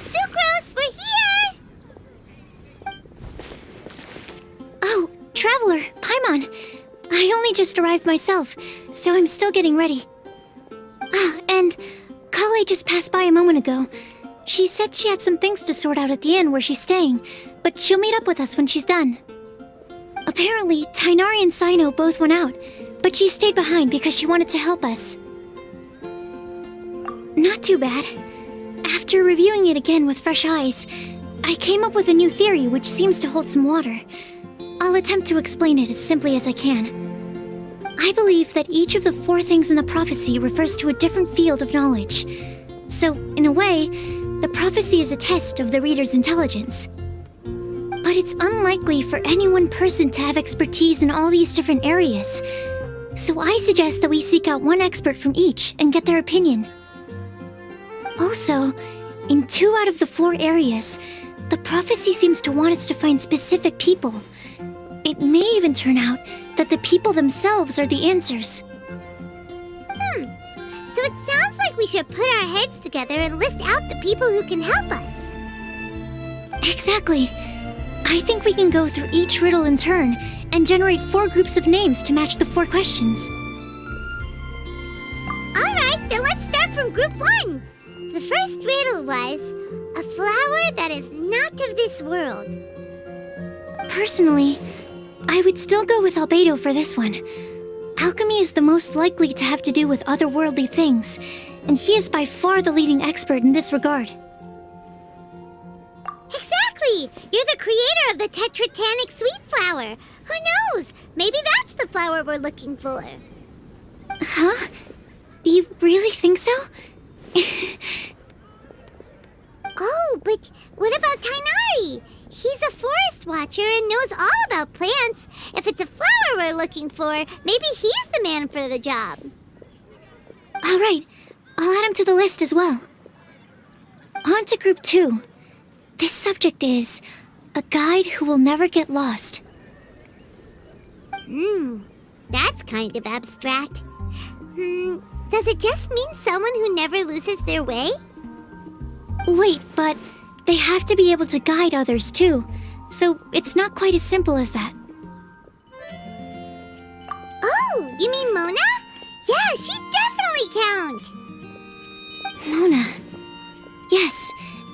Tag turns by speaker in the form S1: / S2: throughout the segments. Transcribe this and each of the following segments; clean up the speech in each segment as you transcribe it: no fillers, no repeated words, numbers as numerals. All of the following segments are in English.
S1: Sucrose, we're here!
S2: Oh, Traveler, Paimon. I only just arrived myself, so I'm still getting ready. Ah, and Collei just passed by a moment ago. She said she had some things to sort out at the inn where she's staying, but she'll meet up with us when she's done. Apparently, Tighnari and Sino both went out, but she stayed behind because she wanted to help us. Not too bad. After reviewing it again with fresh eyes, I came up with a new theory which seems to hold some water. I'll attempt to explain it as simply as I can. I believe that each of the 4 things in the prophecy refers to a different field of knowledge. So, in a way, the prophecy is a test of the reader's intelligence. But it's unlikely for any one person to have expertise in all these different areas. So I suggest that we seek out one expert from each and get their opinion. Also, in 2 out of the 4 areas, the prophecy seems to want us to find specific people. It may even turn out that the people themselves are the answers.
S1: So it sounds like we should put our heads together and list out the people who can help us.
S2: Exactly. I think we can go through each riddle in turn and generate 4 groups of names to match the 4 questions.
S1: Alright, then let's start from group 1. The first riddle was, a flower that is not of this world.
S2: Personally, I would still go with Albedo for this one. Alchemy is the most likely to have to do with otherworldly things, and he is by far the leading expert in this regard.
S1: Exactly! You're the creator of the tetratanic sweet flower. Who knows? Maybe that's the flower we're looking for.
S2: Huh? You really think so?
S1: Oh, but what about Tighnari? He's a forest watcher and knows all about plants. If it's a flower we're looking for, maybe he's the man for the job.
S2: All right, I'll add him to the list as well. On to group 2. This subject is a guide who will never get lost.
S1: That's kind of abstract. Does it just mean someone who never loses their way?
S2: Wait, but they have to be able to guide others too, so it's not quite as simple as that.
S1: Oh, you mean Mona? Yeah, she definitely counts.
S2: Mona. Yes,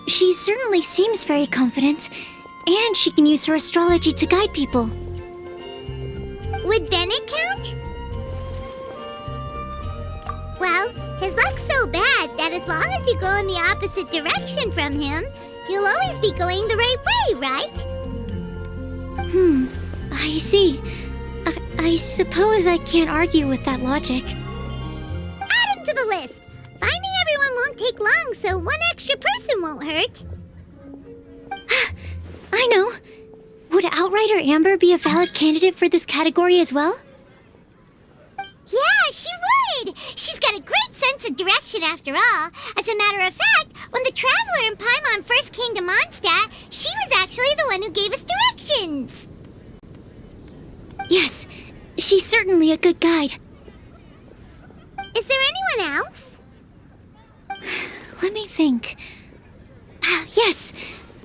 S2: she certainly seems very confident, and she can use her astrology to guide people.
S1: Would Bennett count? Well, his luck's so bad that as long as you go in the opposite direction from him, you'll always be going the right way, right?
S2: I see. I suppose I can't argue with that logic.
S1: Add him to the list. Finding everyone won't take long, so one extra person won't hurt.
S2: I know. Would Outrider Amber be a valid candidate for this category as well?
S1: Yeah, she would! She's got a great sense of direction after all. As a matter of fact, when the Traveler and Paimon first came to Mondstadt, she was actually the one who gave us directions.
S2: Yes, she's certainly a good guide.
S1: Is there anyone else?
S2: Let me think. Yes,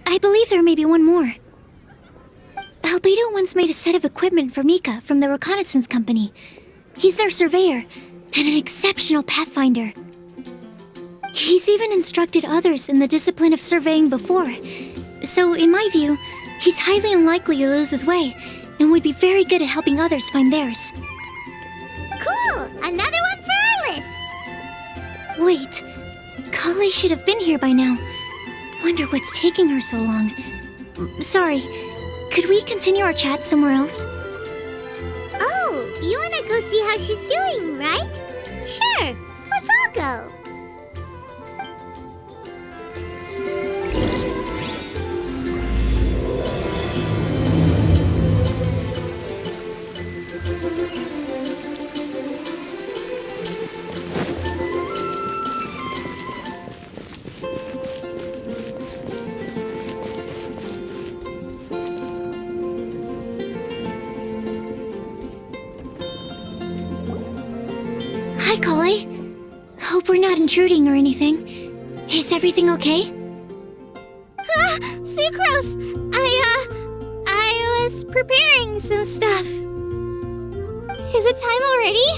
S2: I believe there may be one more. Albedo once made a set of equipment for Mika from the reconnaissance company. He's their surveyor, and an exceptional pathfinder. He's even instructed others in the discipline of surveying before. So, in my view, he's highly unlikely to lose his way, and would be very good at helping others find theirs.
S1: Cool! Another one for our list!
S2: Wait, Collei should have been here by now. Wonder what's taking her so long. Sorry, could we continue our chat somewhere else?
S1: Oh, you wanna go see how she's doing, right? Sure, let's all go.
S2: Hi, Collei. Hope we're not intruding or anything. Is everything okay?
S1: Sucrose! I was preparing some stuff. Is it time already?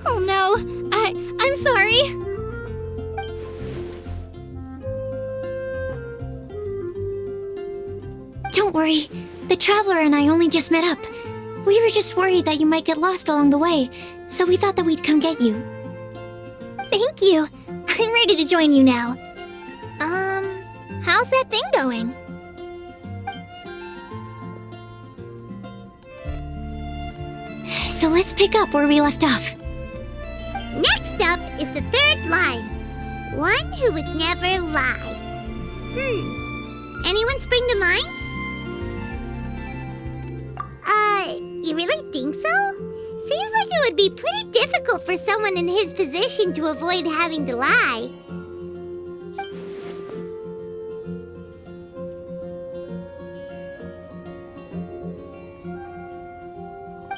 S1: Oh no, I'm sorry.
S2: Don't worry. The Traveler and I only just met up. We were just worried that you might get lost along the way, so we thought that we'd come get you.
S1: Thank you. I'm ready to join you now. How's that thing going?
S2: So let's pick up where we left off.
S1: Next up is the third line. One who would never lie. Anyone spring to mind? You really think so? Seems like it would be pretty difficult for someone in his position to avoid having to lie.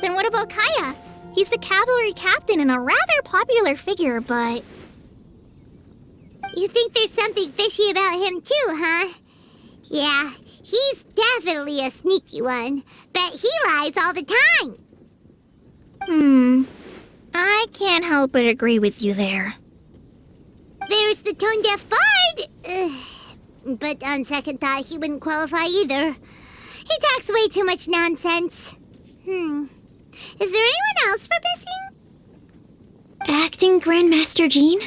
S1: Then what about Kaya? He's the cavalry captain and a rather popular figure, but... You think there's something fishy about him too, huh? Yeah, he's definitely a sneaky one. Bet he lies all the time. I can't help but agree with you there. There's the tone-deaf bard. But on second thought, he wouldn't qualify either. He talks way too much nonsense. Is there anyone else we're missing?
S2: Acting Grandmaster Jean?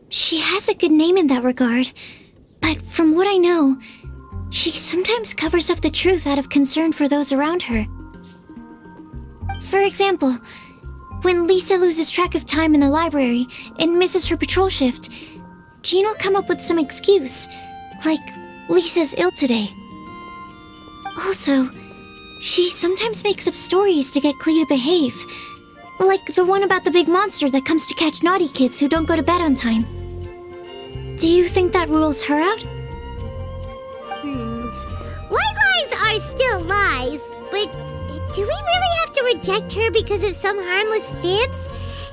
S2: She has a good name in that regard, but from what I know, she sometimes covers up the truth out of concern for those around her. For example, when Lisa loses track of time in the library and misses her patrol shift, Jean will come up with some excuse, like Lisa's ill today. Also, she sometimes makes up stories to get Klee to behave, like the one about the big monster that comes to catch naughty kids who don't go to bed on time. Do you think that rules her out?
S1: White lies are still lies, but do we really have to reject her because of some harmless fibs?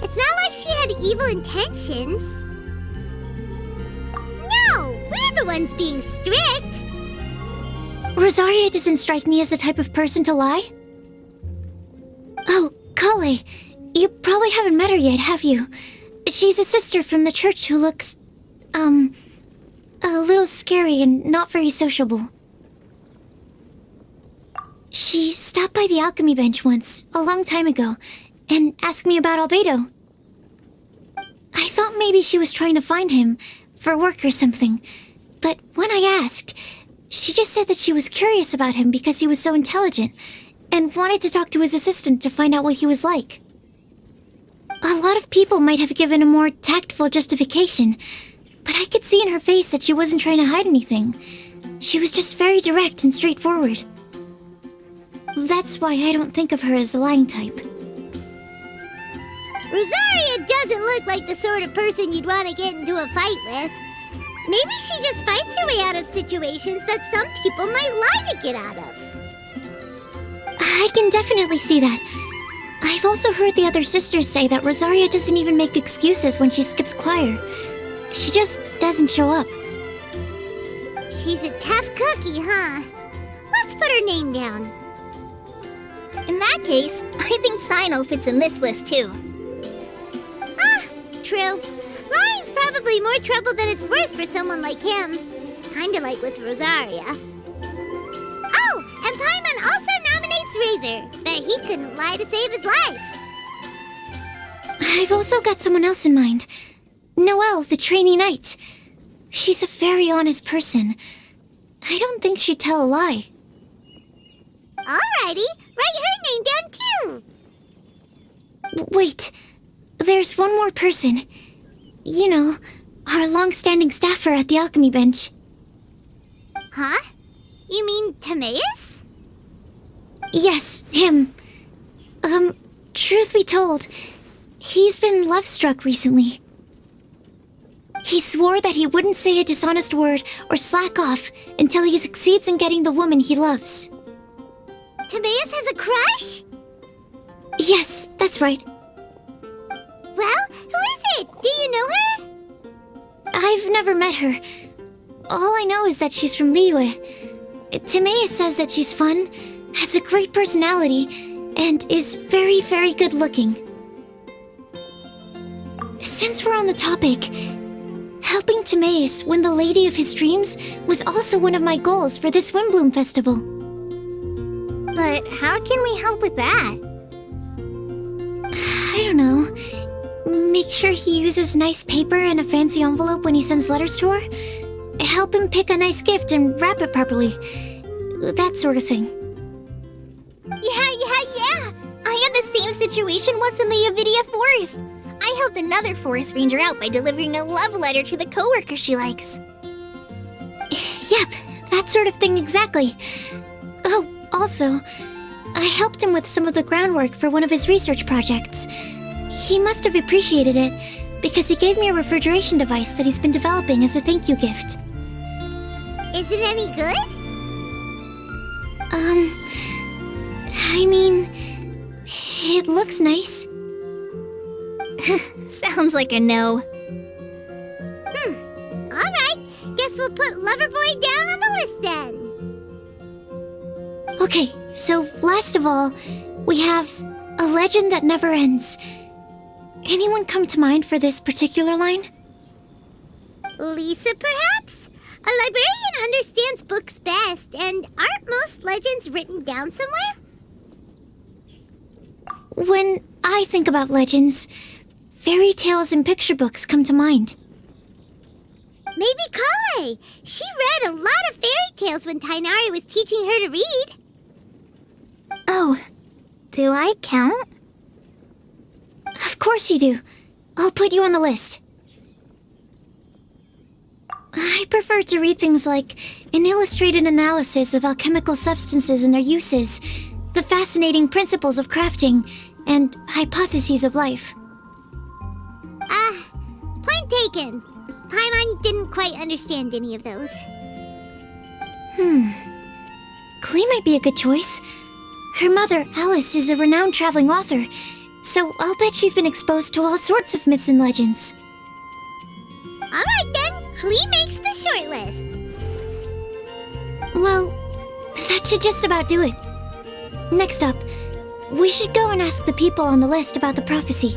S1: It's not like she had evil intentions. No, we're the ones being strict.
S2: Rosaria doesn't strike me as the type of person to lie. Oh, Collei, you probably haven't met her yet, have you? She's a sister from the church who looks, a little scary and not very sociable. She stopped by the alchemy bench once, a long time ago, and asked me about Albedo. I thought maybe she was trying to find him, for work or something, but when I asked, she just said that she was curious about him because he was so intelligent, and wanted to talk to his assistant to find out what he was like. A lot of people might have given a more tactful justification, but I could see in her face that she wasn't trying to hide anything. She was just very direct and straightforward. That's why I don't think of her as the lying type.
S1: Rosaria doesn't look like the sort of person you'd want to get into a fight with. Maybe she just fights her way out of situations that some people might lie to get out of.
S2: I can definitely see that. I've also heard the other sisters say that Rosaria doesn't even make excuses when she skips choir. She just doesn't show up.
S1: She's a tough cookie, huh? Let's put her name down. In that case, I think Sinal fits in this list too. True. Lying's probably more trouble than it's worth for someone like him. Kinda like with Rosaria. Oh, and Paimon also nominates Razor. Bet he couldn't lie to save his life.
S2: I've also got someone else in mind. Noelle, the trainee knight. She's a very honest person. I don't think she'd tell a lie.
S1: Alrighty, write her name down too.
S2: Wait, there's one more person. You know, our long-standing staffer at the alchemy bench.
S1: Huh? You mean Timaeus?
S2: Yes, him. Truth be told, he's been love-struck recently. He swore that he wouldn't say a dishonest word or slack off until he succeeds in getting the woman he loves.
S1: Timaeus has a crush?
S2: Yes, that's right.
S1: Well, who
S2: never met her. All I know is that she's from Liyue. Timaeus says that she's fun, has a great personality, and is very, very good looking. Since we're on the topic, helping Timaeus win the lady of his dreams was also one of my goals for this Windblume festival.
S1: But how can we help with that?
S2: I don't know. Make sure he uses nice paper and a fancy envelope when he sends letters to her. Help him pick a nice gift and wrap it properly. That sort of thing.
S1: Yeah! I had the same situation once in the Avidia Forest. I helped another forest ranger out by delivering a love letter to the coworker she likes.
S2: Yep, that sort of thing exactly. Oh, also, I helped him with some of the groundwork for one of his research projects. He must have appreciated it, because he gave me a refrigeration device that he's been developing as a thank you gift.
S1: Is it any good?
S2: I mean, it looks nice.
S1: Sounds like a no. Alright, guess we'll put Loverboy down on the list then.
S2: Okay, so last of all, we have a legend that never ends. Anyone come to mind for this particular line?
S1: Lisa, perhaps? A librarian understands books best, and aren't most legends written down somewhere?
S2: When I think about legends, fairy tales and picture books come to mind.
S1: Maybe Collei. She read a lot of fairy tales when Tainari was teaching her to read. Oh, do I count?
S2: Of course you do. I'll put you on the list. I prefer to read things like an illustrated analysis of alchemical substances and their uses, the fascinating principles of crafting, and hypotheses of life.
S1: Point taken. Paimon didn't quite understand any of those.
S2: Collei might be a good choice. Her mother, Alice, is a renowned traveling author, so I'll bet she's been exposed to all sorts of myths and legends.
S1: Alright then, Collei makes the shortlist.
S2: Well, that should just about do it. Next up, we should go and ask the people on the list about the prophecy.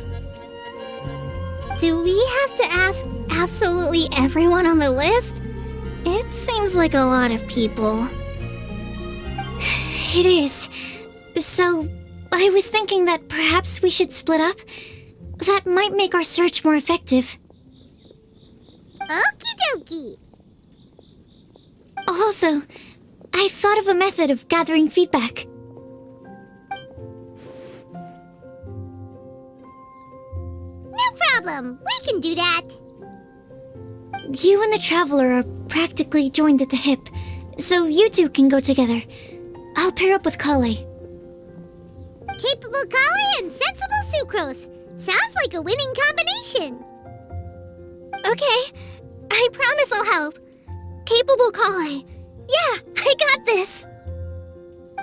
S1: Do we have to ask absolutely everyone on the list? It seems like a lot of people.
S2: It is. So, I was thinking that perhaps we should split up. That might make our search more effective.
S1: Okie dokie.
S2: Also, I've thought of a method of gathering feedback.
S1: No problem. We can do that.
S2: You and the Traveler are practically joined at the hip, so you two can go together. I'll pair up with Collei.
S1: Capable Collei and sensible Sucrose. Sounds like a winning combination. Okay, I promise I'll help. Capable Collei. Yeah, I got this.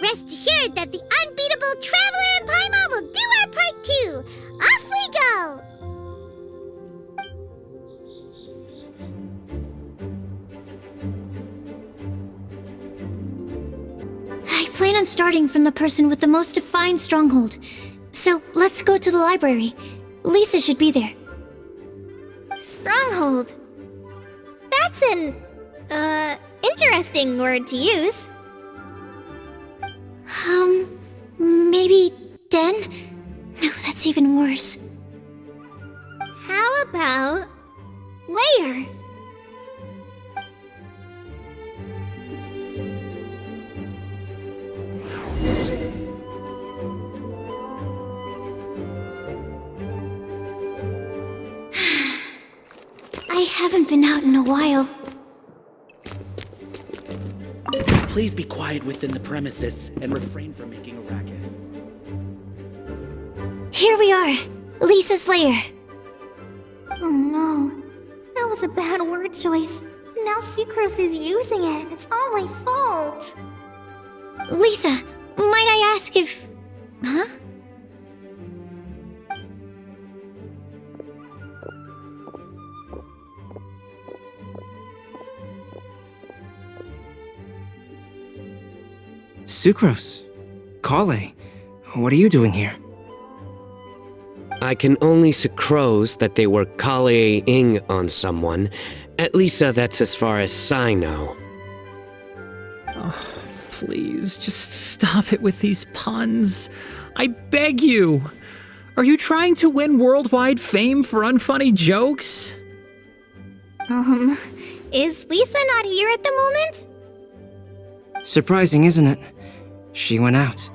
S1: Rest assured that the unbeatable Traveler and Paimon will do our part too. Off we go!
S2: I plan on starting from the person with the most defined stronghold. So let's go to the library. Lisa should be there.
S1: Stronghold. That's an, interesting word to use.
S2: Maybe den? No, that's even worse.
S1: How about layer?
S2: I haven't been out in a while.
S3: Please be quiet within the premises and refrain from making a racket.
S2: Here we are, Lisa's lair.
S1: Oh no, that was a bad word choice. Now Sucrose is using it. It's all my fault.
S2: Lisa, might I ask if... Huh?
S4: Sucrose. Collei. What are you doing here?
S5: I can only Sucrose that they were Collei-ing on someone. At least that's as far as I know.
S6: Oh, please, just stop it with these puns. I beg you. Are you trying to win worldwide fame for unfunny jokes?
S1: Is Lisa not here at the moment?
S4: Surprising, isn't it? She went out.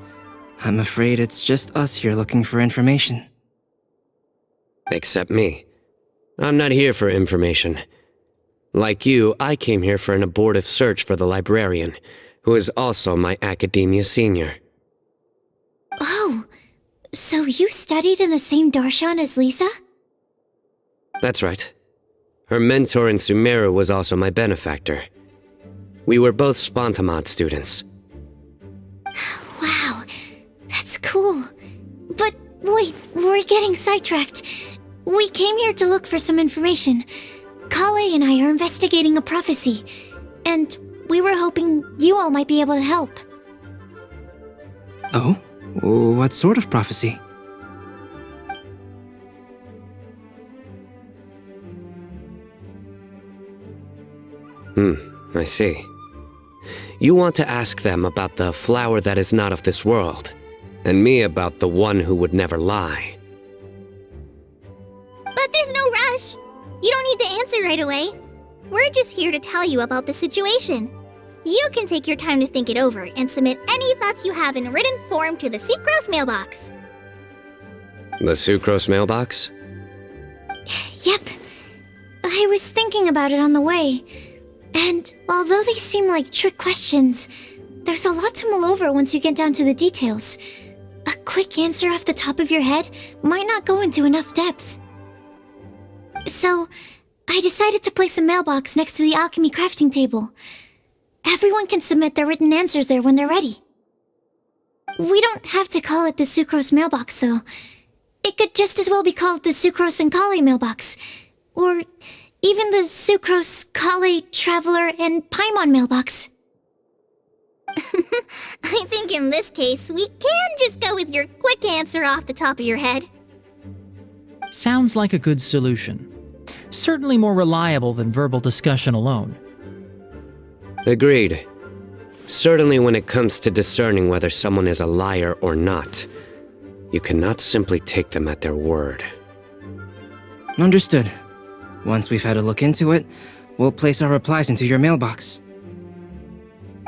S4: I'm afraid it's just us here looking for information.
S5: Except me. I'm not here for information. Like you, I came here for an abortive search for the librarian, who is also my academia senior.
S2: Oh, so you studied in the same darshan as Lisa?
S5: That's right. Her mentor in Sumeru was also my benefactor. We were both Spontamod students.
S2: Wow, that's cool. But wait, we're getting sidetracked. We came here to look for some information. Collei and I are investigating a prophecy, and we were hoping you all might be able to help.
S4: Oh? What sort of prophecy?
S5: I see. You want to ask them about the flower that is not of this world, and me about the one who would never lie.
S1: But there's no rush. You don't need to answer right away. We're just here to tell you about the situation. You can take your time to think it over and submit any thoughts you have in written form to the Sucrose mailbox.
S5: The Sucrose mailbox?
S2: Yep. I was thinking about it on the way. And although they seem like trick questions, there's a lot to mull over once you get down to the details. A quick answer off the top of your head might not go into enough depth. So, I decided to place a mailbox next to the alchemy crafting table. Everyone can submit their written answers there when they're ready. We don't have to call it the Sucrose mailbox, though. It could just as well be called the Sucrose and Collei mailbox. Or even the Sucrose, Collei, Traveler, and Paimon mailbox.
S1: I think in this case, we can just go with your quick answer off the top of your head.
S6: Sounds like a good solution. Certainly more reliable than verbal discussion alone.
S5: Agreed. Certainly when it comes to discerning whether someone is a liar or not, you cannot simply take them at their word.
S4: Understood. Once we've had a look into it, we'll place our replies into your mailbox.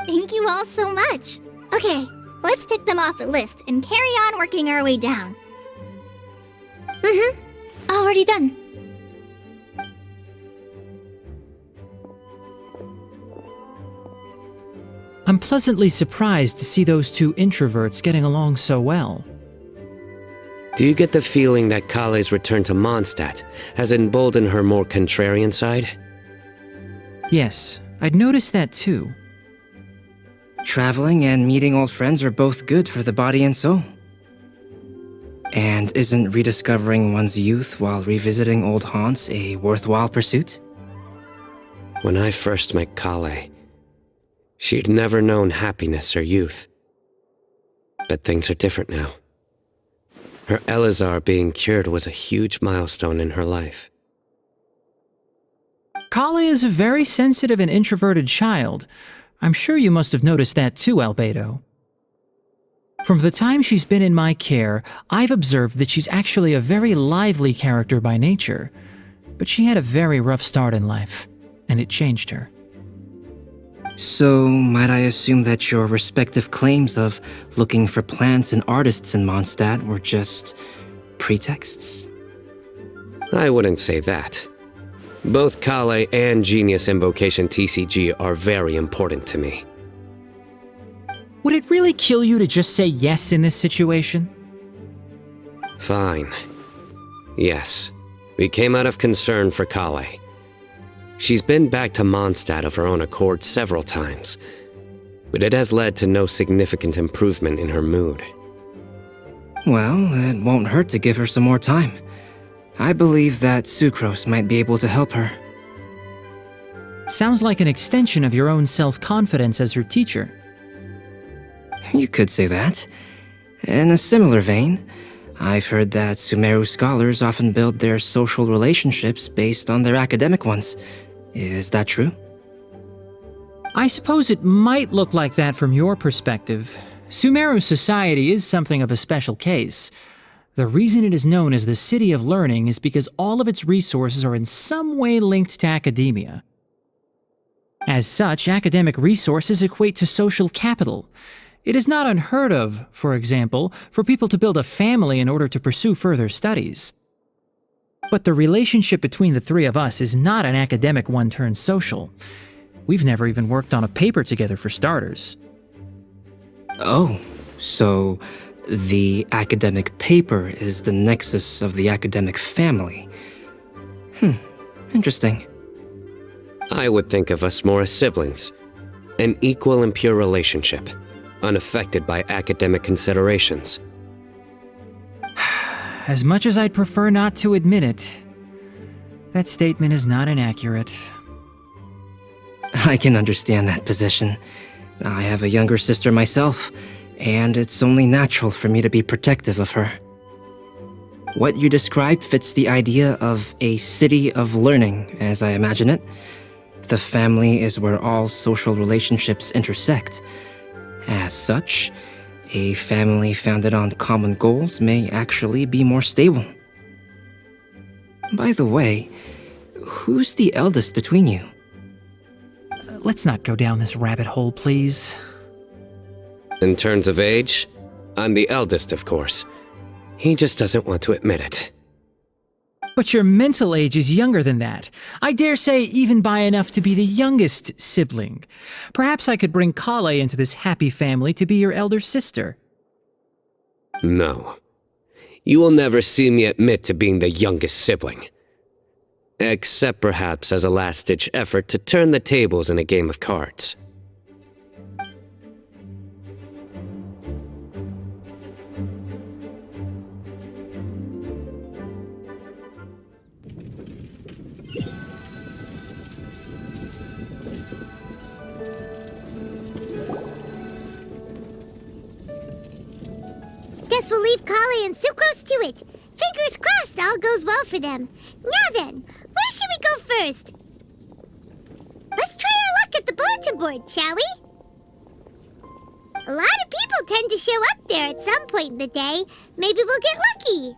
S1: Thank you all so much. Okay, let's tick them off the list and carry on working our way down.
S2: Already done.
S6: I'm pleasantly surprised to see those two introverts getting along so well.
S5: Do you get the feeling that Collei's return to Mondstadt has emboldened her more contrarian side?
S6: Yes, I'd noticed that too.
S4: Traveling and meeting old friends are both good for the body and soul. And isn't rediscovering one's youth while revisiting old haunts a worthwhile pursuit?
S5: When I first met Collei, she'd never known happiness or youth. But things are different now. Her Elazar being cured was a huge milestone in her life.
S6: Collei is a very sensitive and introverted child. I'm sure you must have noticed that too, Albedo. From the time she's been in my care, I've observed that she's actually a very lively character by nature. But she had a very rough start in life, and it changed her.
S4: So, might I assume that your respective claims of looking for plants and artists in Mondstadt were just pretexts?
S5: I wouldn't say that. Both Collei and Genius Invocation TCG are very important to me.
S6: Would it really kill you to just say yes in this situation?
S5: Fine. Yes, we came out of concern for Collei. She's been back to Mondstadt of her own accord several times, but it has led to no significant improvement in her mood.
S4: Well, it won't hurt to give her some more time. I believe that Sucrose might be able to help her.
S6: Sounds like an extension of your own self-confidence as her teacher.
S4: You could say that. In a similar vein, I've heard that Sumeru scholars often build their social relationships based on their academic ones. Is that true?
S6: I suppose it might look like that from your perspective. Sumeru society is something of a special case. The reason it is known as the City of Learning is because all of its resources are in some way linked to academia. As such, academic resources equate to social capital. It is not unheard of, for example, for people to build a family in order to pursue further studies. But the relationship between the three of us is not an academic one turned social. We've never even worked on a paper together for starters.
S4: Oh, so the academic paper is the nexus of the academic family. Interesting.
S5: I would think of us more as siblings. An equal and pure relationship, unaffected by academic considerations.
S6: As much as I'd prefer not to admit it, that statement is not inaccurate.
S4: I can understand that position. I have a younger sister myself, and it's only natural for me to be protective of her. What you described fits the idea of a city of learning, as I imagine it. The family is where all social relationships intersect. As such, a family founded on common goals may actually be more stable. By the way, who's the eldest between you?
S6: Let's not go down this rabbit hole, please.
S5: In terms of age, I'm the eldest, of course. He just doesn't want to admit it.
S6: But your mental age is younger than that. I dare say even by enough to be the youngest sibling. Perhaps I could bring Collei into this happy family to be your elder sister.
S5: No. You will never see me admit to being the youngest sibling. Except perhaps as a last-ditch effort to turn the tables in a game of cards.
S1: Guess we'll leave Collei and Sucrose to it. Fingers crossed all goes well for them. Now then, where should we go first? Let's try our luck at the bulletin board, shall we? A lot of people tend to show up there at some point in the day. Maybe we'll get lucky.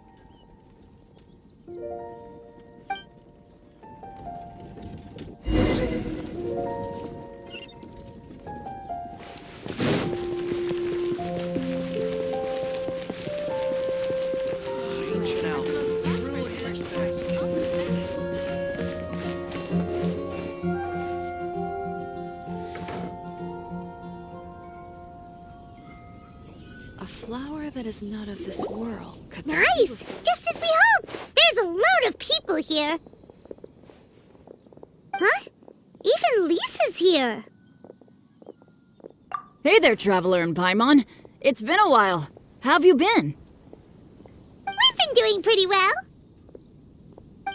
S7: A flower that is not of this world. Could that
S1: Nice!
S7: be-
S1: Just as we hoped! There's a load of people here. Huh? Even Lisa's here.
S7: Hey there, Traveler and Paimon. It's been a while. How have you been?
S1: We've been doing pretty well.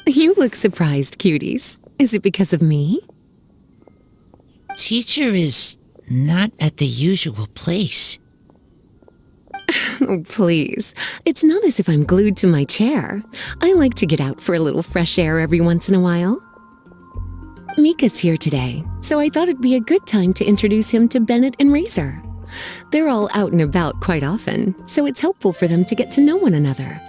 S8: You look surprised, cuties. Is it because of me?
S9: Teacher is not at the usual place.
S8: Oh, please. It's not as if I'm glued to my chair. I like to get out for a little fresh air every once in a while. Mika's here today, so I thought it'd be a good time to introduce him to Bennett and Razor. They're all out and about quite often, so it's helpful for them to get to know one another.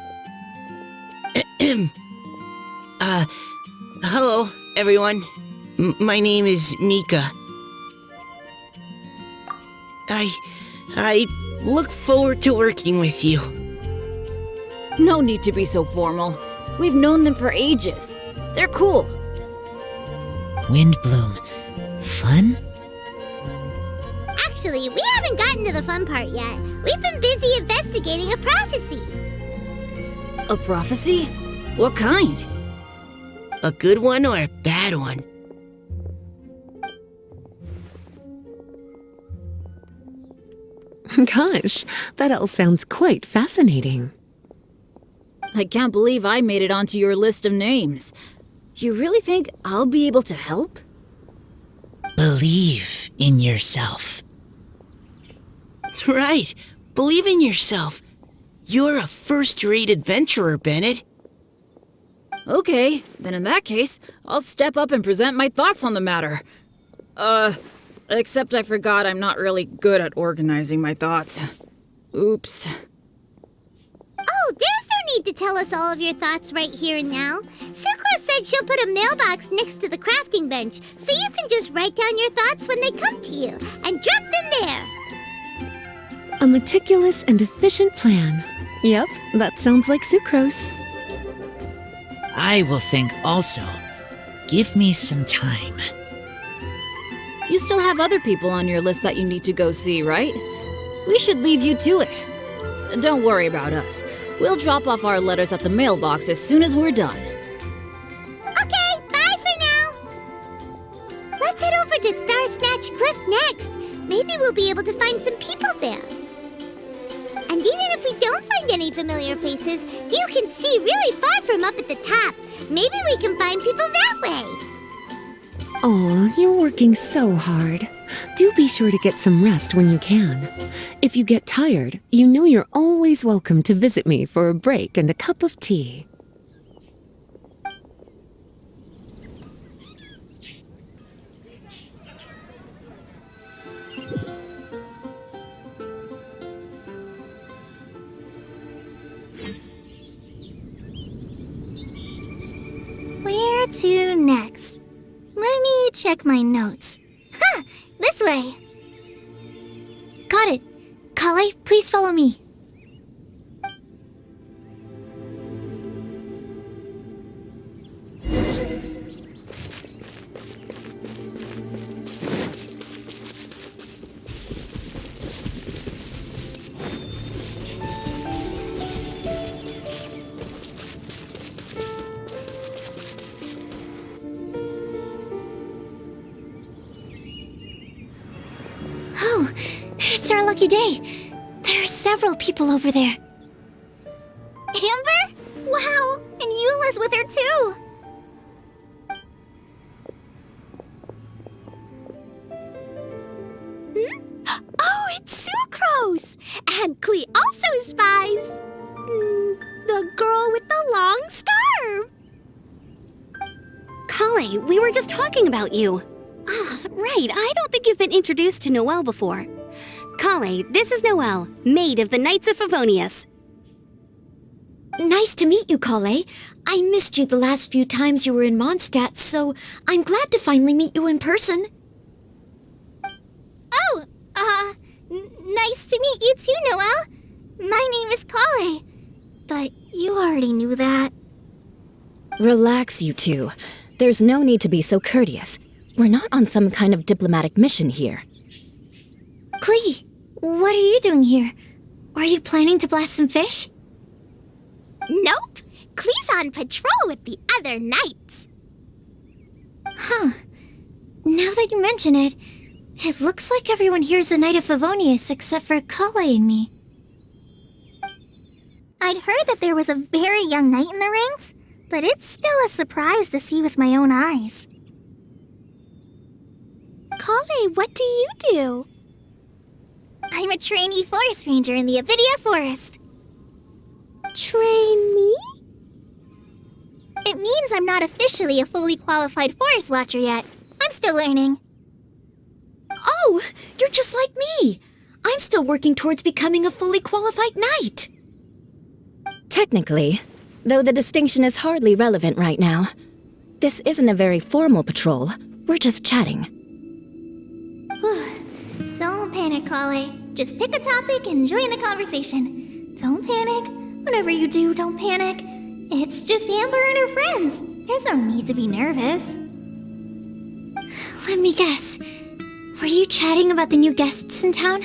S9: Hello, everyone. My name is Mika. I look forward to working with you.
S7: No need to be so formal. We've known them for ages. They're cool.
S9: Windblume. Fun?
S1: Actually, we haven't gotten to the fun part yet. We've been busy investigating a prophecy.
S7: A prophecy? What kind?
S9: A good one or a bad one?
S8: Gosh, that all sounds quite fascinating.
S7: I can't believe I made it onto your list of names. You really think I'll be able to help?
S9: Believe in yourself. Right. Believe in yourself. You're a first-rate adventurer, Bennett.
S7: Okay, then in that case, I'll step up and present my thoughts on the matter. Except I forgot I'm not really good at organizing my thoughts. Oops.
S1: Oh, there's no need to tell us all of your thoughts right here and now. Sucrose said she'll put a mailbox next to the crafting bench, so you can just write down your thoughts when they come to you, and drop them there.
S8: A meticulous and efficient plan. Yep, that sounds like Sucrose.
S10: I will think also. Give me some time.
S7: You still have other people on your list that you need to go see, right? We should leave you to it. Don't worry about us. We'll drop off our letters at the mailbox as soon as we're done.
S1: Okay, bye for now. Let's head over to Star Snatch Cliff next. Maybe we'll be able to find some people there. And even if we don't find any familiar faces, you can see really far from up at the top. Maybe we can find people that way.
S8: Aw, you're working so hard. Do be sure to get some rest when you can. If you get tired, you know you're always welcome to visit me for a break and a cup of tea.
S2: Where to next? Let me check my notes. Huh, this way. Got it. Collei, please follow me. Oh, it's our lucky day. There are several people over there. Amber? Wow, and Eula's with her too.
S1: Oh, it's Sucrose! And Collei also spies the girl with the long scarf.
S11: Collei, we were just talking about you. Ah, right, I don't think you've been introduced to Noelle before. Collei, this is Noelle, maid of the Knights of Favonius.
S2: Nice to meet you, Collei. I missed you the last few times you were in Mondstadt, so I'm glad to finally meet you in person.
S1: Oh, nice to meet you too, Noelle. My name is Collei.
S2: But you already knew that.
S11: Relax, you two. There's no need to be so courteous. We're not on some kind of diplomatic mission here.
S2: Collei, what are you doing here? Are you planning to blast some fish?
S1: Nope. Collei's on patrol with the other knights.
S2: Huh. Now that you mention it, it looks like everyone here is a Knight of Favonius except for Collei and me.
S1: I'd heard that there was a very young knight in the ranks, but it's still a surprise to see with my own eyes. Collei, what do you do? I'm a trainee forest ranger in the Avidia Forest. Trainee? It means I'm not officially a fully qualified forest watcher yet. I'm still learning.
S2: Oh, you're just like me. I'm still working towards becoming a fully qualified knight.
S11: Technically, though the distinction is hardly relevant right now. This isn't a very formal patrol. We're just chatting.
S1: Don't panic, Collei. Just pick a topic and join the conversation. Don't panic. Whatever you do, don't panic. It's just Amber and her friends. There's no need to be nervous.
S2: Let me guess. Were you chatting about the new guests in town?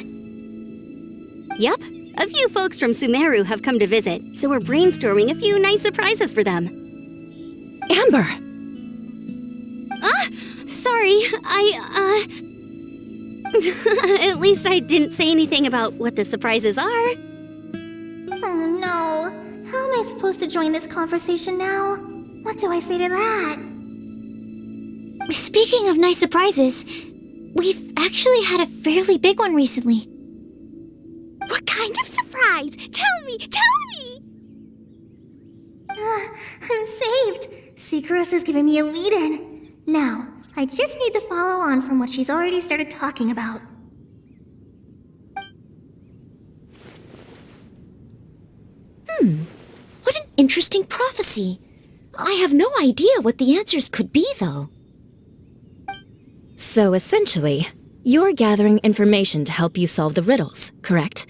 S11: Yup. A few folks from Sumeru have come to visit, so we're brainstorming a few nice surprises for them. Amber! Sorry, At least I didn't say anything about what the surprises are.
S1: Oh no. How am I supposed to join this conversation now? What do I say to that?
S2: Speaking of nice surprises, we've actually had a fairly big one recently.
S1: What kind of surprise? Tell me! I'm saved. Sucrose is giving me a lead-in. Now, I just need to follow on from what she's already started talking about.
S2: What an interesting prophecy. I have no idea what the answers could be, though. So essentially, you're gathering information to help you solve the riddles, correct?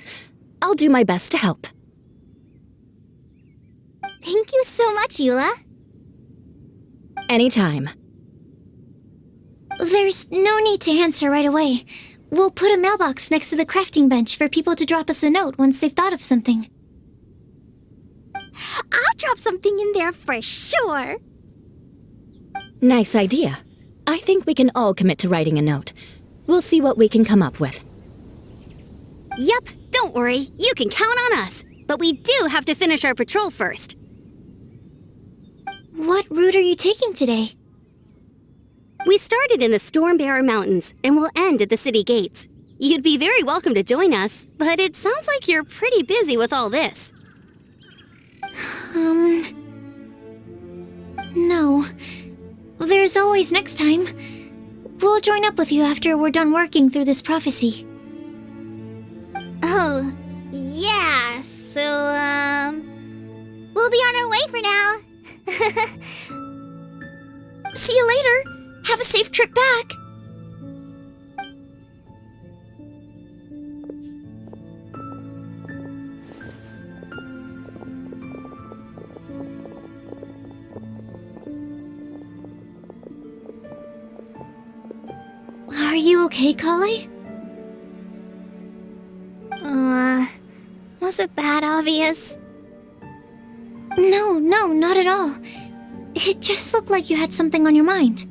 S2: I'll do my best to help.
S1: Thank you so much, Eula.
S2: Anytime. There's no need to answer right away. We'll put a mailbox next to the crafting bench for people to drop us a note once they've thought of something.
S1: I'll drop something in there for sure.
S2: Nice idea. I think we can all commit to writing a note. We'll see what we can come up with.
S11: Yep, don't worry. You can count on us. But we do have to finish our patrol first.
S2: What route are you taking today?
S11: We started in the Stormbearer Mountains, and we'll end at the city gates. You'd be very welcome to join us, but it sounds like you're pretty busy with all this.
S2: No. There's always next time. We'll join up with you after we're done working through this prophecy.
S1: Oh, yeah, so, we'll be on our way for now.
S2: See you later. Have a safe trip back. Are you okay, Collei?
S1: Was it that obvious?
S2: No, not at all. It just looked like you had something on your mind.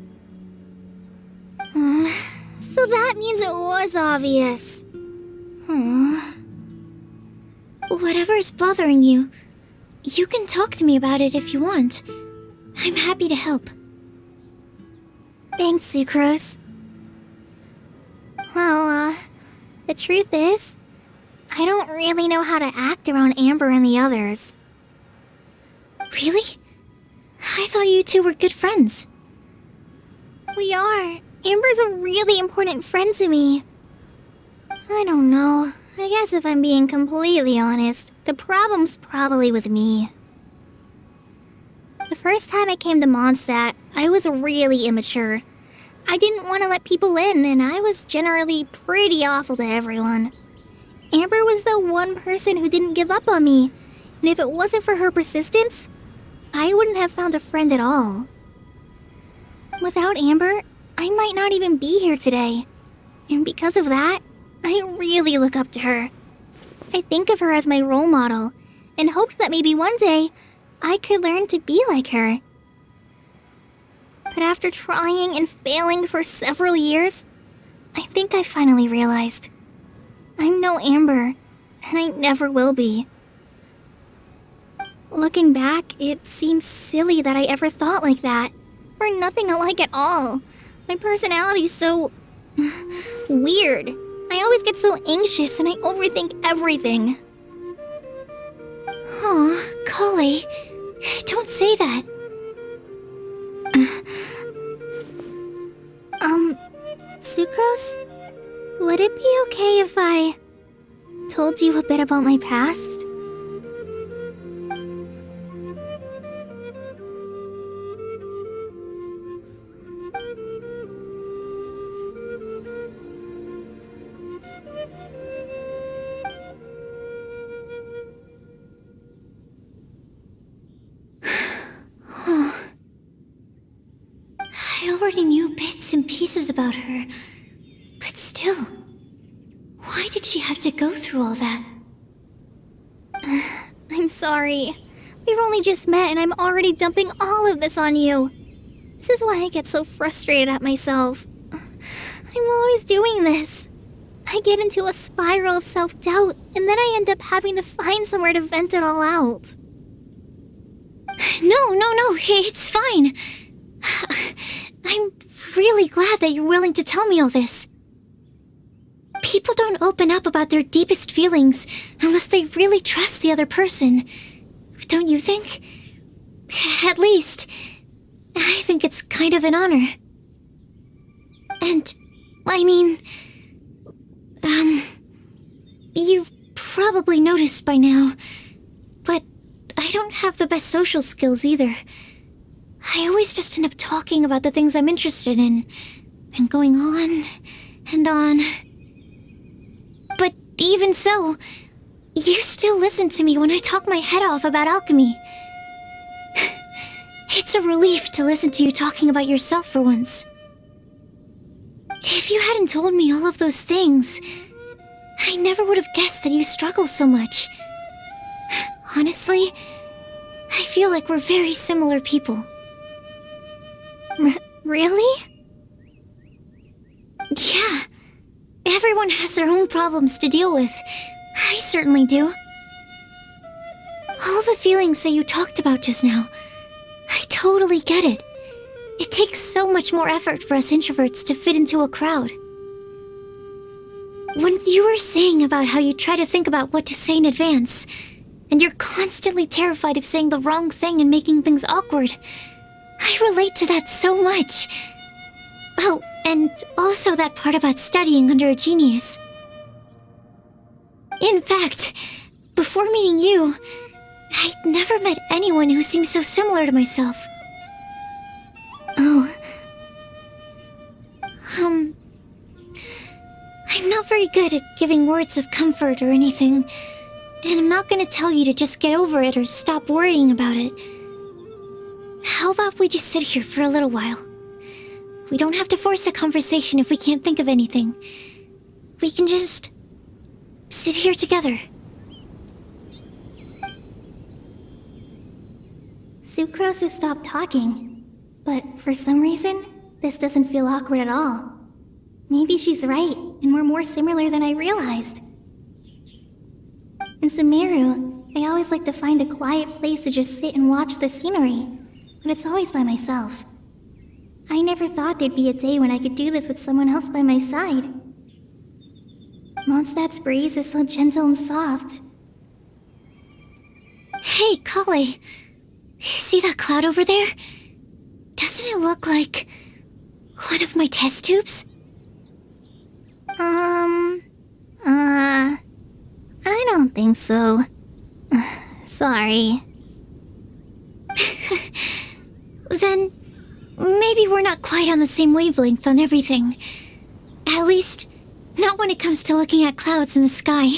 S1: So that means it was obvious.
S2: Whatever's bothering you, you can talk to me about it if you want. I'm happy to help.
S1: Thanks, Sucrose. Well, the truth is, I don't really know how to act around Amber and the others.
S2: Really? I thought you two were good friends.
S1: We are. Amber's a really important friend to me. I don't know. I guess if I'm being completely honest, the problem's probably with me. The first time I came to Mondstadt, I was really immature. I didn't want to let people in, and I was generally pretty awful to everyone. Amber was the one person who didn't give up on me, and if it wasn't for her persistence, I wouldn't have found a friend at all. Without Amber, I might not even be here today. And because of that, I really look up to her. I think of her as my role model, and hoped that maybe one day, I could learn to be like her. But after trying and failing for several years, I think I finally realized. I'm no Amber, and I never will be. Looking back, it seems silly that I ever thought like that. We're nothing alike at all. My personality's so... weird. I always get so anxious and I overthink everything.
S2: Aw, Collei, don't say that.
S1: Sucrose? Would it be okay if I told you a bit about my past?
S2: I already knew bits and pieces about her, but still, why did she have to go through all that?
S1: I'm sorry. We've only just met and I'm already dumping all of this on you. This is why I get so frustrated at myself. I'm always doing this. I get into a spiral of self-doubt, and then I end up having to find somewhere to vent it all out.
S2: No, it's fine. I'm really glad that you're willing to tell me all this. People don't open up about their deepest feelings unless they really trust the other person. Don't you think? At least, I think it's kind of an honor. And, I mean, you've probably noticed by now, but I don't have the best social skills either. I always just end up talking about the things I'm interested in, and going on and on. But even so, you still listen to me when I talk my head off about alchemy. It's a relief to listen to you talking about yourself for once. If you hadn't told me all of those things, I never would have guessed that you struggle so much. Honestly, I feel like we're very similar people.
S1: Really?
S2: Yeah. Everyone has their own problems to deal with. I certainly do. All the feelings that you talked about just now, I totally get it. It takes so much more effort for us introverts to fit into a crowd. When you were saying about how you try to think about what to say in advance, and you're constantly terrified of saying the wrong thing and making things awkward, I relate to that so much. Oh, and also that part about studying under a genius. In fact, before meeting you, I'd never met anyone who seemed so similar to myself. Oh. I'm not very good at giving words of comfort or anything, and I'm not gonna tell you to just get over it or stop worrying about it. How about we just sit here for a little while? We don't have to force a conversation if we can't think of anything. We can just sit here together.
S1: Sucrose has stopped talking, but for some reason, this doesn't feel awkward at all. Maybe she's right, and we're more similar than I realized. In Sumeru, I always like to find a quiet place to just sit and watch the scenery, but it's always by myself. I never thought there'd be a day when I could do this with someone else by my side. Mondstadt's breeze is so gentle and soft.
S2: Hey, Collei. See that cloud over there? Doesn't it look like one of my test tubes?
S1: I don't think so. Sorry.
S2: Then, maybe we're not quite on the same wavelength on everything. At least, not when it comes to looking at clouds in the sky.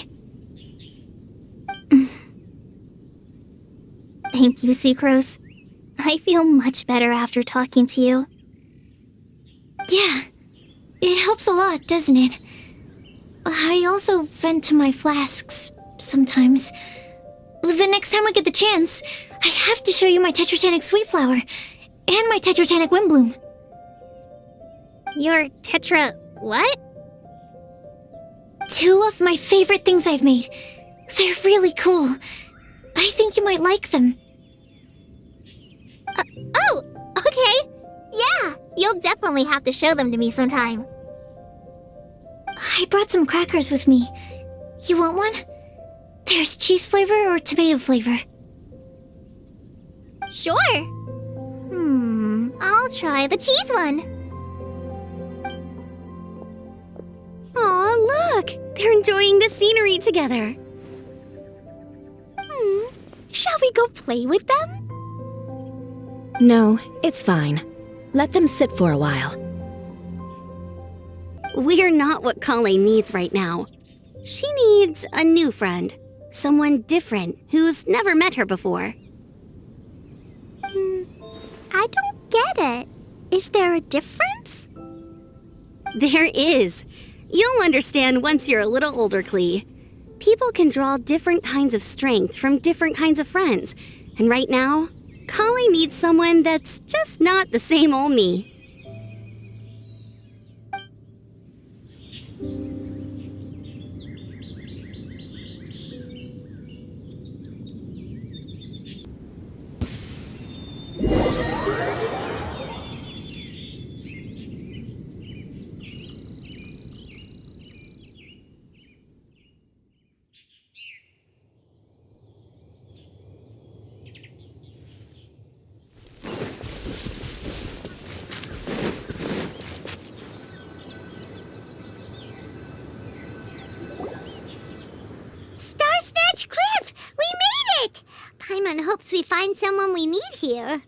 S1: Thank you, Sucrose. I feel much better after talking to you.
S2: Yeah, it helps a lot, doesn't it? I also vent to my flasks sometimes. The next time I get the chance, I have to show you my Tetratanic Sweet Flower and my Tetratanic Windblume.
S1: Your Tetra... what?
S2: Two of my favorite things I've made. They're really cool. I think you might like them.
S1: Oh, okay. Yeah, you'll definitely have to show them to me sometime.
S2: I brought some crackers with me. You want one? There's cheese flavor or tomato flavor.
S1: Sure. I'll try the cheese one.
S11: Aw, look! They're enjoying the scenery together. Shall we go play with them?
S8: No, it's fine. Let them sit for a while.
S11: We're not what Collei needs right now. She needs a new friend. Someone different, who's never met her before.
S1: I don't get it. Is there a difference?
S11: There is. You'll understand once you're a little older, Collei. People can draw different kinds of strength from different kinds of friends. And right now, Collei needs someone that's just not the same old me.
S1: Paimon hopes we find someone we need here.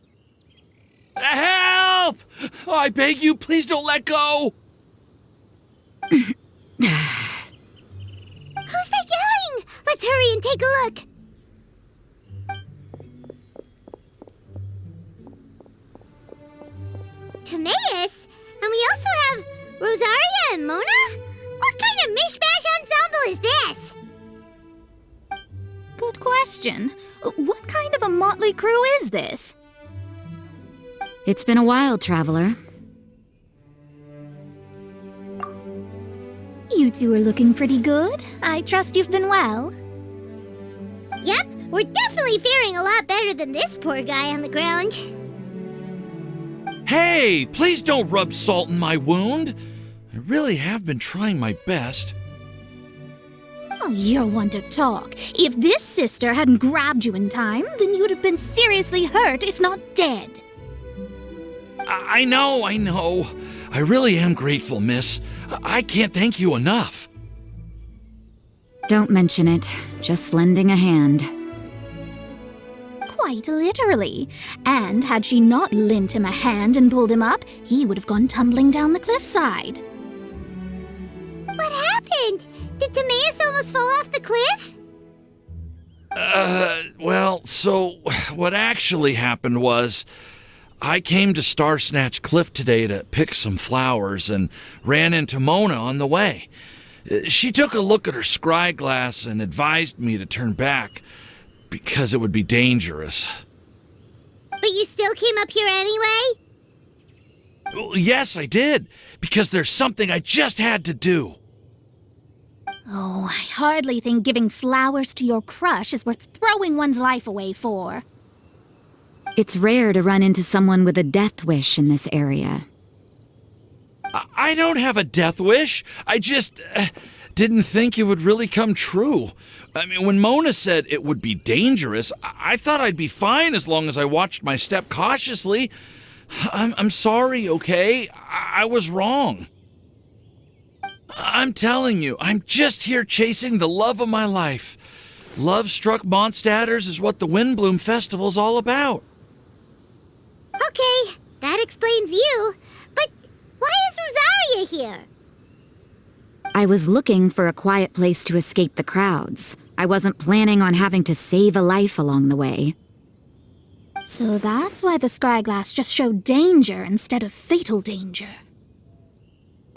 S3: Help! I beg you, please don't let go!
S1: Who's that yelling? Let's hurry and take a look. Timaeus? And we also have Rosaria and Mona? What kind of mishmash ensemble is this?
S2: Good question. What kind of a motley crew is this?
S12: It's been a while, Traveler.
S2: You two are looking pretty good. I trust you've been well.
S1: Yep, we're definitely faring a lot better than this poor guy on the ground.
S3: Hey, please don't rub salt in my wound. I really have been trying my best.
S2: Oh, you're one to talk. If this sister hadn't grabbed you in time, then you'd have been seriously hurt, if not dead.
S3: I know. I really am grateful, miss. I can't thank you enough.
S12: Don't mention it. Just lending a hand.
S2: Quite literally. And had she not lent him a hand and pulled him up, he would have gone tumbling down the cliffside.
S1: What happened? Did Timaeus almost fall off the cliff?
S3: Well, so what actually happened was I came to Star Snatch Cliff today to pick some flowers and ran into Mona on the way. She took a look at her scry glass and advised me to turn back because it would be dangerous.
S1: But you still came up here anyway?
S3: Well, yes, I did, because there's something I just had to do.
S2: Oh, I hardly think giving flowers to your crush is worth throwing one's life away for.
S12: It's rare to run into someone with a death wish in this area.
S3: I don't have a death wish. I just didn't think it would really come true. I mean, when Mona said it would be dangerous, I thought I'd be fine as long as I watched my step cautiously. I'm sorry, okay? I was wrong. I'm telling you, I'm just here chasing the love of my life. Love-struck Mondstatters is what the Windblume Festival's all about.
S1: Okay, that explains you. But why is Rosaria here?
S12: I was looking for a quiet place to escape the crowds. I wasn't planning on having to save a life along the way.
S2: So that's why the scry glass just showed danger instead of fatal danger.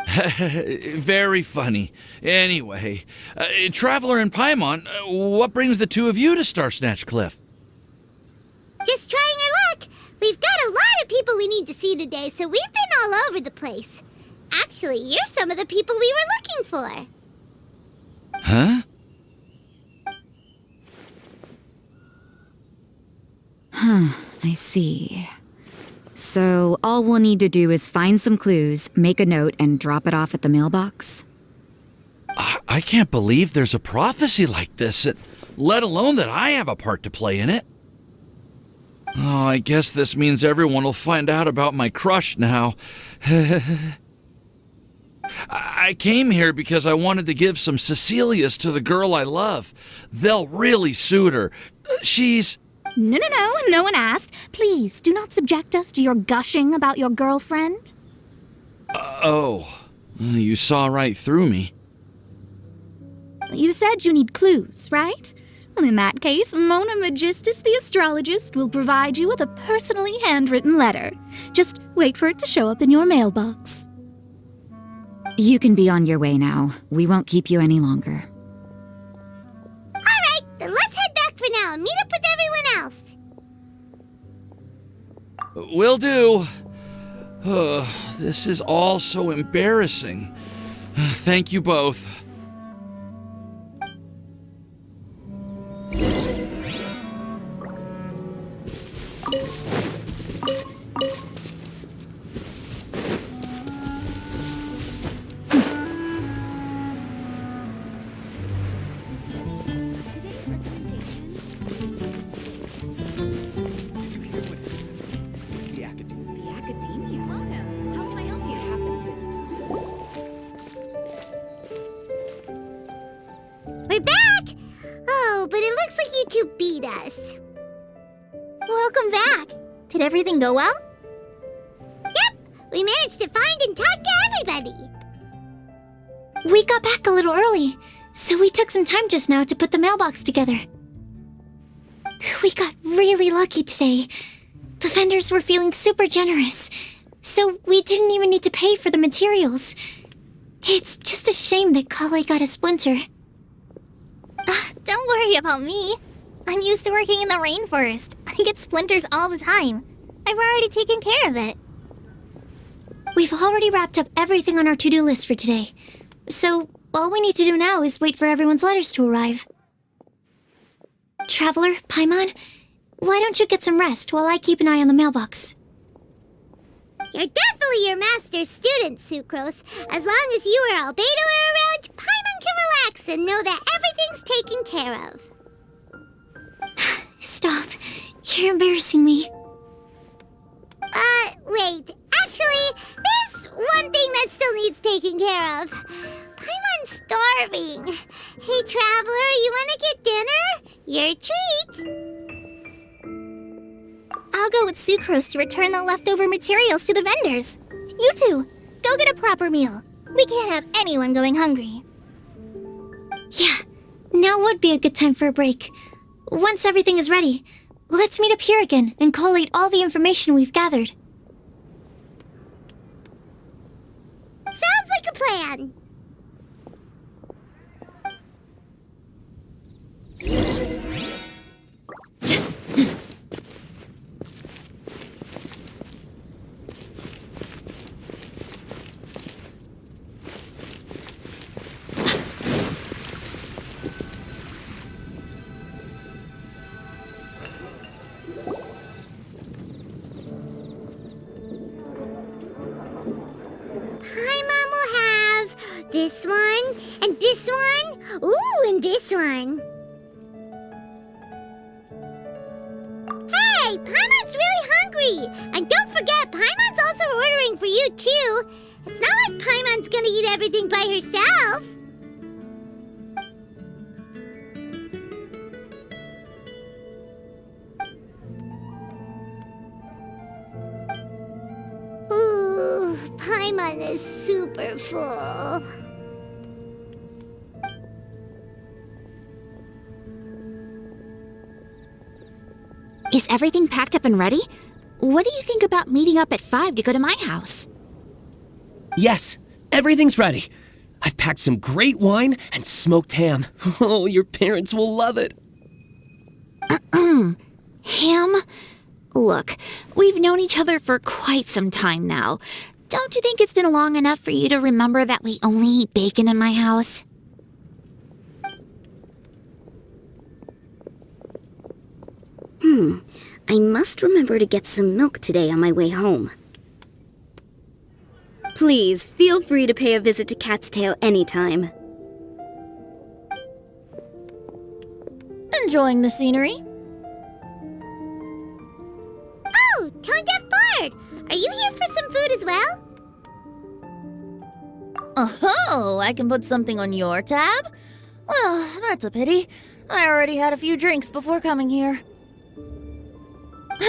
S3: Very funny. Anyway, Traveler and Paimon, what brings the two of you to Star Snatch Cliff?
S1: Just trying our luck. We've got a lot of people we need to see today, so we've been all over the place. Actually, you're some of the people we were looking for.
S3: Huh?
S12: I see. So all we'll need to do is find some clues, make a note, and drop it off at the mailbox?
S3: I can't believe there's a prophecy like this, let alone that I have a part to play in it. Oh, I guess this means everyone will find out about my crush now. I came here because I wanted to give some Cecilias to the girl I love. They'll really suit her. She's...
S2: No one asked. Please, do not subject us to your gushing about your girlfriend.
S3: You saw right through me.
S2: You said you need clues, right? Well, in that case, Mona Magistus the astrologist will provide you with a personally handwritten letter. Just wait for it to show up in your mailbox.
S12: You can be on your way now. We won't keep you any longer.
S1: All right, then let's head back for now and meet up with everyone else.
S3: Will do. This is all so embarrassing. Thank you both.
S1: We're back! Oh, but it looks like you two beat us.
S2: Welcome back. Did everything go well?
S1: Yep, we managed to find and talk to everybody.
S2: We got back a little early, so we took some time just now to put the mailbox together. We got really lucky today. The vendors were feeling super generous, so we didn't even need to pay for the materials. It's just a shame that Collei got a splinter. Don't worry about me. I'm used to working in the rainforest. I get splinters all the time. I've already taken care of it. We've already wrapped up everything on our to-do list for today. So, all we need to do now is wait for everyone's letters to arrive. Traveler, Paimon, why don't you get some rest while I keep an eye on the mailbox?
S1: You're definitely your master's student, Sucrose. As long as you or Albedo are around, Paimon can relax and know that everything's taken care of.
S2: Stop. You're embarrassing me.
S1: Wait. Actually, there's one thing that still needs taking care of. Paimon's starving. Hey, Traveler, you wanna get dinner? Your treat.
S2: I'll go with Sucrose to return the leftover materials to the vendors. You two, go get a proper meal. We can't have anyone going hungry. Yeah, now would be a good time for a break. Once everything is ready, let's meet up here again and collate all the information we've gathered.
S1: Sounds like a plan. This one, and this one, ooh, and this one. Hey, Paimon's really hungry! And don't forget, Paimon's also ordering for you, too. It's not like Paimon's gonna eat everything by herself. Ooh, Paimon is super full.
S13: Is everything packed up and ready? What do you think about meeting up at 5 to go to my house?
S14: Yes, everything's ready. I've packed some great wine and smoked ham. Oh, your parents will love it.
S13: Ham? Look, we've known each other for quite some time now. Don't you think it's been long enough for you to remember that we only eat bacon in my house?
S11: I must remember to get some milk today on my way home. Please, feel free to pay a visit to Cat's Tail anytime.
S7: Enjoying the scenery?
S1: Oh, Tone Deaf Bard! Are you here for some food as well?
S7: Oh, I can put something on your tab? Well, that's a pity. I already had a few drinks before coming here.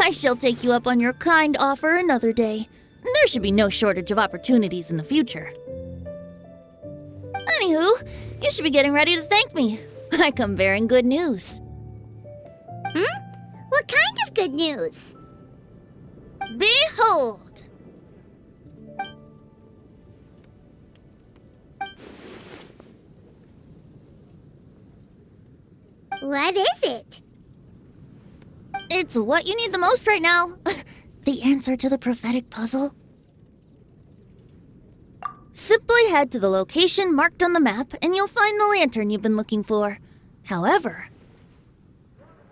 S7: I shall take you up on your kind offer another day. There should be no shortage of opportunities in the future. Anywho, you should be getting ready to thank me. I come bearing good news.
S1: What kind of good news?
S7: Behold!
S1: What is it?
S7: It's what you need the most right now. The answer to the prophetic puzzle. Simply head to the location marked on the map and you'll find the lantern you've been looking for. However,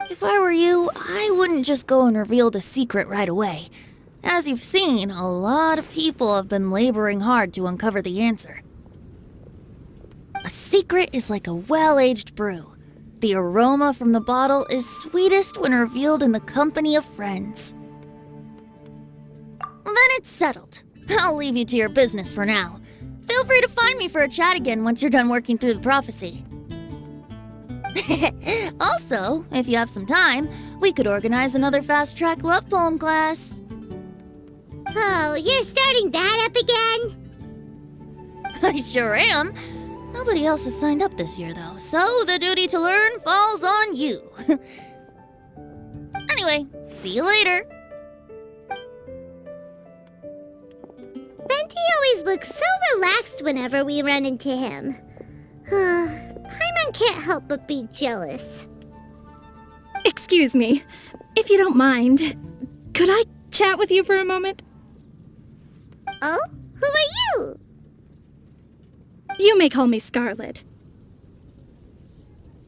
S7: if I were you, I wouldn't just go and reveal the secret right away. As you've seen, a lot of people have been laboring hard to uncover the answer. A secret is like a well-aged brew. The aroma from the bottle is sweetest when revealed in the company of friends. Then it's settled. I'll leave you to your business for now. Feel free to find me for a chat again once you're done working through the prophecy.
S15: Also, if you have some time, we could organize another fast-track love poem class.
S1: Oh, you're starting that up again?
S15: I sure am. Nobody else has signed up this year, though, so the duty to learn falls on you. Anyway, see you later.
S1: Venti always looks so relaxed whenever we run into him. Paimon can't help but be jealous.
S16: Excuse me, if you don't mind, could I chat with you for a moment?
S1: Oh? Who are you?
S16: You may call me Scarlet.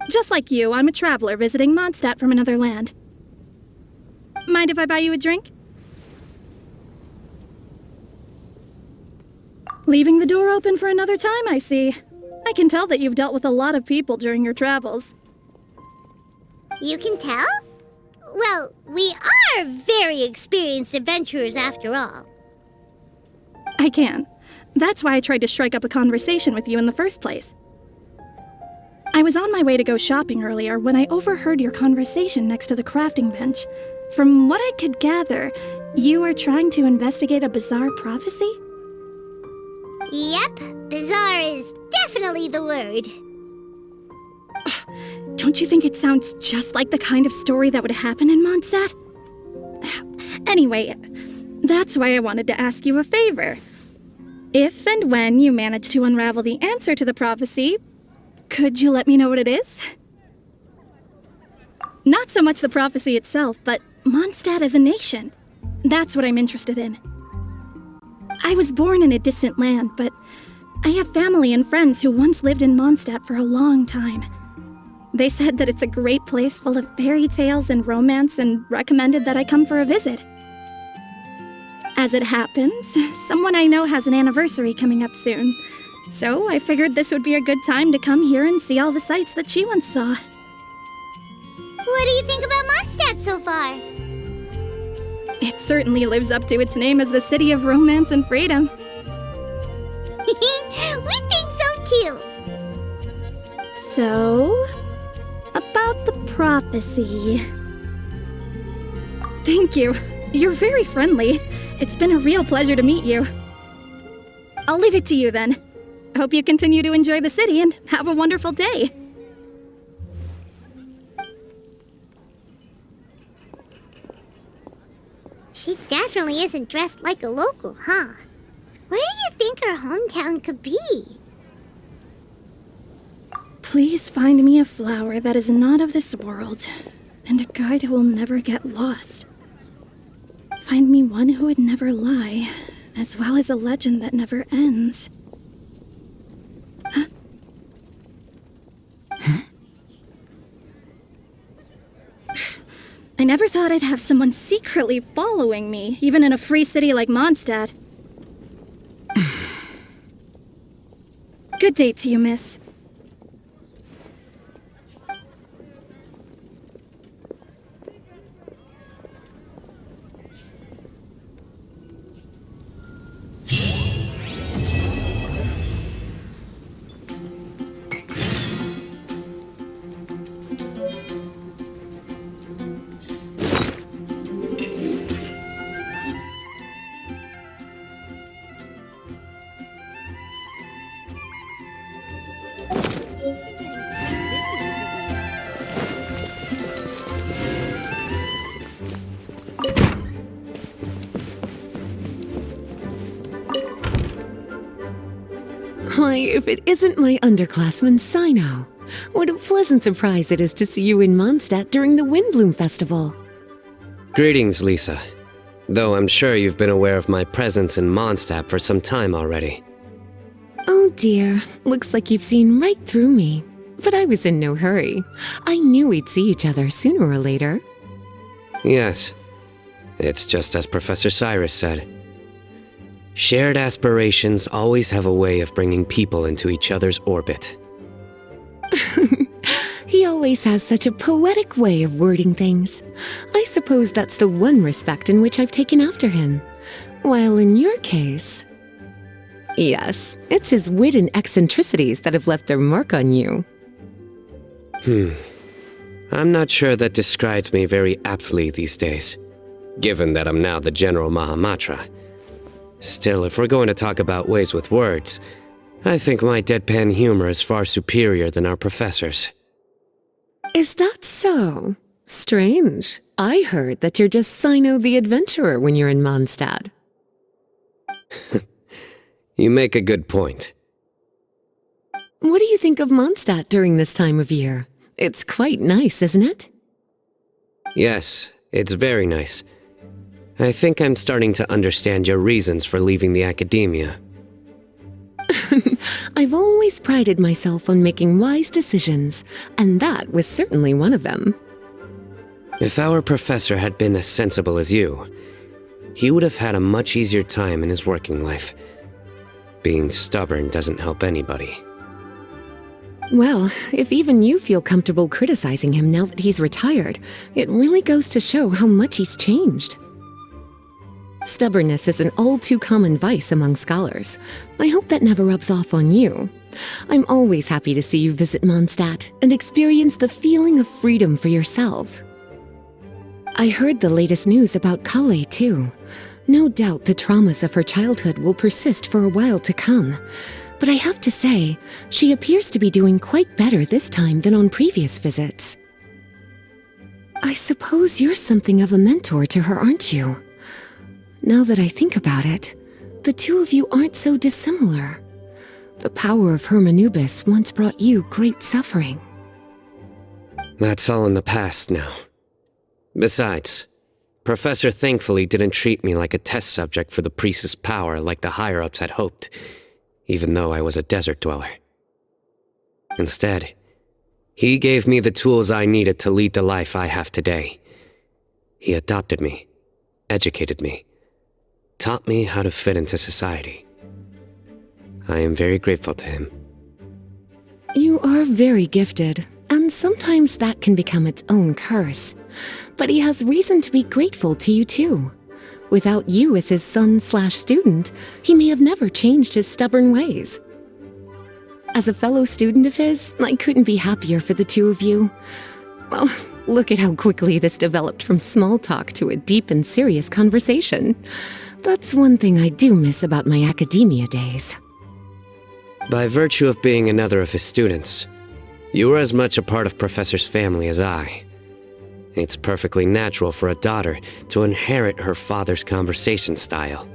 S16: Just like you, I'm a traveler visiting Mondstadt from another land. Mind if I buy you a drink? Leaving the door open for another time, I see. I can tell that you've dealt with a lot of people during your travels.
S1: You can tell? Well, we are very experienced adventurers after all.
S16: I can. That's why I tried to strike up a conversation with you in the first place. I was on my way to go shopping earlier when I overheard your conversation next to the crafting bench. From what I could gather, you are trying to investigate a bizarre prophecy?
S1: Yep, bizarre is definitely the word.
S16: Don't you think it sounds just like the kind of story that would happen in Mondstadt? Anyway, that's why I wanted to ask you a favor. If and when you manage to unravel the answer to the prophecy, could you let me know what it is? Not so much the prophecy itself, but Mondstadt as a nation. That's what I'm interested in. I was born in a distant land, but I have family and friends who once lived in Mondstadt for a long time. They said that it's a great place full of fairy tales and romance and recommended that I come for a visit. As it happens, someone I know has an anniversary coming up soon, so I figured this would be a good time to come here and see all the sights that she once saw.
S1: What do you think about Mondstadt so far?
S16: It certainly lives up to its name as the city of romance and freedom.
S1: We think so too.
S16: So, about the prophecy. Thank you. You're very friendly. It's been a real pleasure to meet you. I'll leave it to you then. Hope you continue to enjoy the city and have a wonderful day.
S1: She definitely isn't dressed like a local, huh? Where do you think her hometown could be?
S16: Please find me a flower that is not of this world, and a guide who will never get lost. Find me one who would never lie, as well as a legend that never ends. Huh? I never thought I'd have someone secretly following me, even in a free city like Mondstadt. Good day to you, miss.
S8: Why, if it isn't my underclassman, Sino. What a pleasant surprise it is to see you in Mondstadt during the Windblume festival.
S5: Greetings, Lisa. Though I'm sure you've been aware of my presence in Mondstadt for some time already.
S8: Oh dear, looks like you've seen right through me. But I was in no hurry. I knew we'd see each other sooner or later.
S5: Yes. It's just as Professor Cyrus said. Shared aspirations always have a way of bringing people into each other's orbit.
S8: He always has such a poetic way of wording things. I suppose that's the one respect in which I've taken after him. While in your case... Yes, it's his wit and eccentricities that have left their mark on you.
S5: I'm not sure that describes me very aptly these days, given that I'm now the General Mahamatra. Still, if we're going to talk about ways with words, I think my deadpan humor is far superior than our professor's.
S8: Is that so? Strange. I heard that you're just Sino the Adventurer when you're in Mondstadt.
S5: You make a good point.
S8: What do you think of Mondstadt during this time of year? It's quite nice, isn't it?
S5: Yes, it's very nice. I think I'm starting to understand your reasons for leaving the academia.
S8: I've always prided myself on making wise decisions, and that was certainly one of them.
S5: If our professor had been as sensible as you, he would have had a much easier time in his working life. Being stubborn doesn't help anybody.
S8: Well, if even you feel comfortable criticizing him now that he's retired, it really goes to show how much he's changed. Stubbornness is an all-too-common vice among scholars. I hope that never rubs off on you. I'm always happy to see you visit Mondstadt and experience the feeling of freedom for yourself. I heard the latest news about Collei, too. No doubt the traumas of her childhood will persist for a while to come. But I have to say, she appears to be doing quite better this time than on previous visits. I suppose you're something of a mentor to her, aren't you? Now that I think about it, the two of you aren't so dissimilar. The power of Hermanubis once brought you great suffering.
S5: That's all in the past now. Besides, Professor thankfully didn't treat me like a test subject for the priestess power like the higher-ups had hoped, even though I was a desert dweller. Instead, he gave me the tools I needed to lead the life I have today. He adopted me, educated me, taught me how to fit into society. I am very grateful to him.
S8: You are very gifted, and sometimes that can become its own curse. But he has reason to be grateful to you too. Without you as his son/student, he may have never changed his stubborn ways. As a fellow student of his, I couldn't be happier for the two of you. Well, look at how quickly this developed from small talk to a deep and serious conversation. That's one thing I do miss about my academia days.
S5: By virtue of being another of his students, you are as much a part of Professor's family as I. It's perfectly natural for a daughter to inherit her father's conversation style.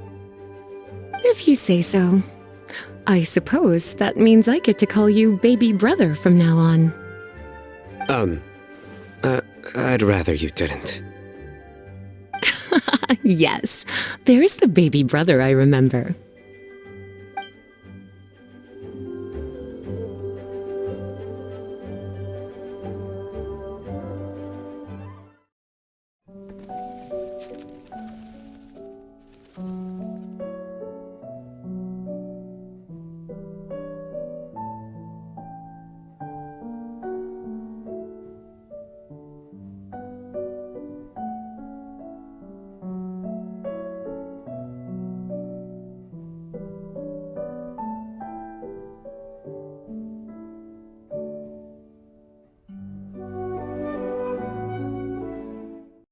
S8: If you say so. I suppose that means I get to call you baby brother from now on.
S5: I'd rather you didn't.
S8: Yes, there's the baby brother I remember.